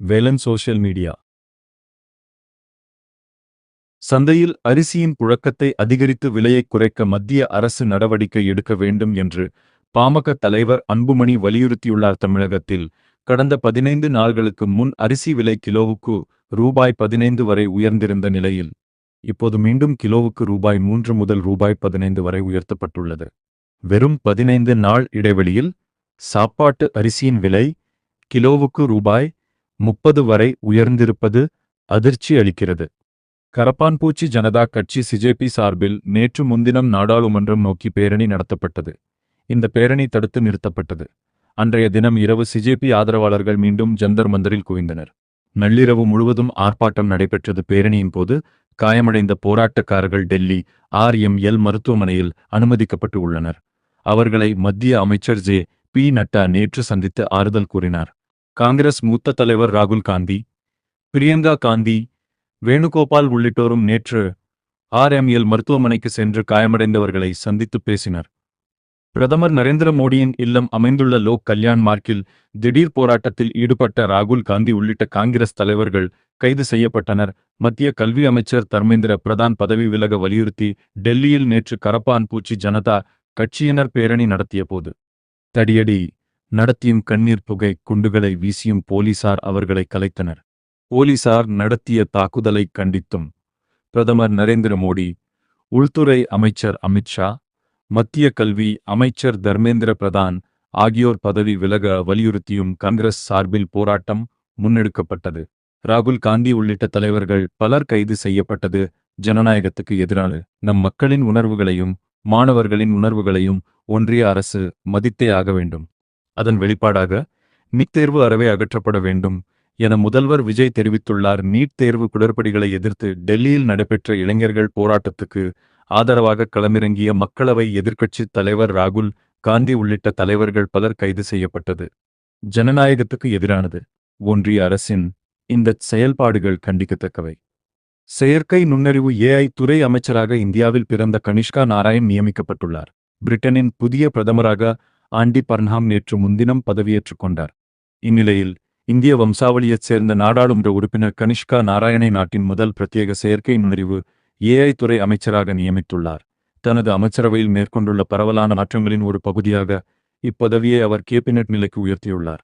Velan social media. சந்தையில் அரிசியின் புழக்கத்தை அதிகரித்து விலையை குறைக்க மத்திய அரசு நடவடிக்கை எடுக்க வேண்டும் என்று பாமக தலைவர் அன்புமணி வலியுறுத்தியுள்ளார். தமிழகத்தில் கடந்த 15 நாள்களுக்கு முன் அரிசி விலை கிலோவுக்கு ரூபாய் 15 வரை உயர்ந்திருந்த நிலையில் இப்போது மீண்டும் கிலோவுக்கு ரூபாய் 3 முதல் ரூபாய் 15 வரை உயர்த்தப்பட்டுள்ளது. வெறும் 15 நாள் இடைவெளியில் சாப்பாட்டு அரிசியின் விலை கிலோவுக்கு ரூபாய் 30 வரை உயர்ந்திருப்பது அதிர்ச்சி அளிக்கிறது. கரப்பான்பூச்சி ஜனதா கட்சி சிஜேபி சார்பில் நேற்று முன்தினம் நாடாளுமன்றம் நோக்கி பேரணி நடத்தப்பட்டது. இந்த பேரணி தடுத்து நிறுத்தப்பட்டது. அன்றைய தினம் இரவு சிஜேபி ஆதரவாளர்கள் மீண்டும் ஜந்தர் மந்தரில் குவிந்தனர். நள்ளிரவு முழுவதும் ஆர்ப்பாட்டம் நடைபெற்றது. பேரணியின் போது காயமடைந்த போராட்டக்காரர்கள் டெல்லி RML மருத்துவமனையில் அனுமதிக்கப்பட்டு உள்ளனர். அவர்களை மத்திய அமைச்சர் ஜே.பி. நட்டா நேற்று சந்தித்து ஆறுதல் கூறினார். காங்கிரஸ் மூத்த தலைவர் ராகுல் காந்தி, பிரியங்கா காந்தி, வேணுகோபால் உள்ளிட்டோரும் நேற்று RML மருத்துவமனைக்கு சென்று காயமடைந்தவர்களை சந்தித்து பேசினர். பிரதமர் நரேந்திர மோடியின் இல்லம் அமைந்துள்ள லோக் கல்யாண் மார்க்கில் திடீர் போராட்டத்தில் ஈடுபட்ட ராகுல் காந்தி உள்ளிட்ட காங்கிரஸ் தலைவர்கள் கைது செய்யப்பட்டனர். மத்திய கல்வி அமைச்சர் தர்மேந்திர பிரதான் பதவி விலக வலியுறுத்தி டெல்லியில் நேற்று கரப்பான்பூச்சி ஜனதா கட்சியினர் பேரணி நடத்திய போது தடியடி நடத்தியும் கண்ணீர் புகை குண்டுகளை வீசியும் போலீசார் அவர்களை கலைத்தனர். போலீசார் நடத்திய தாக்குதலை கண்டித்தும் பிரதமர் நரேந்திர மோடி, உள்துறை அமைச்சர் அமித்ஷா, மத்திய கல்வி அமைச்சர் தர்மேந்திர பிரதான் ஆகியோர் பதவி விலக வலியுறுத்தியும் காங்கிரஸ் சார்பில் போராட்டம் முன்னெடுக்கப்பட்டது. ராகுல் காந்தி உள்ளிட்ட தலைவர்கள் பலர் கைது செய்யப்பட்டது ஜனநாயகத்துக்கு எதிரான நம் மக்களின் உணர்வுகளையும் மாணவர்களின் உணர்வுகளையும் ஒன்றிய அரசு மதித்தே ஆக வேண்டும். அதன் வெளிப்பாடாக நீட் தேர்வு அறவே அகற்றப்பட வேண்டும் என முதல்வர் விஜய் தெரிவித்துள்ளார். நீட் தேர்வு குளறுபடிகளை எதிர்த்து டெல்லியில் நடைபெற்ற இளைஞர்கள் போராட்டத்துக்கு ஆதரவாக களமிறங்கிய மக்களவை எதிர்க்கட்சி தலைவர் ராகுல் காந்தி உள்ளிட்ட தலைவர்கள் பலர் கைது செய்யப்பட்டது ஜனநாயகத்துக்கு எதிரானது. ஒன்றிய அரசின் இந்த செயல்பாடுகள் கண்டிக்கத்தக்கவை. செயற்கை நுண்ணறிவு AI துறை அமைச்சராக இந்தியாவில் பிறந்த கனிஷ்கா நாராயண் நியமிக்கப்பட்டுள்ளார். பிரிட்டனின் புதிய பிரதமராக ஆண்டி பர்ன்ஹாம் நேற்று முன்தினம் பதவியேற்றுக் கொண்டார். இந்நிலையில் இந்திய வம்சாவளியைச் சேர்ந்த நாடாளுமன்ற உறுப்பினர் கனிஷ்கா நாராயணை நாட்டின் முதல் பிரத்யேக செயற்கை நுண்ணறிவு AI துறை அமைச்சராக நியமித்துள்ளார். தனது அமைச்சரவையில் மேற்கொண்டுள்ள பரவலான மாற்றங்களின் ஒரு பகுதியாக இப்பதவியை அவர் கேபினெட் நிலைக்கு உயர்த்தியுள்ளார்.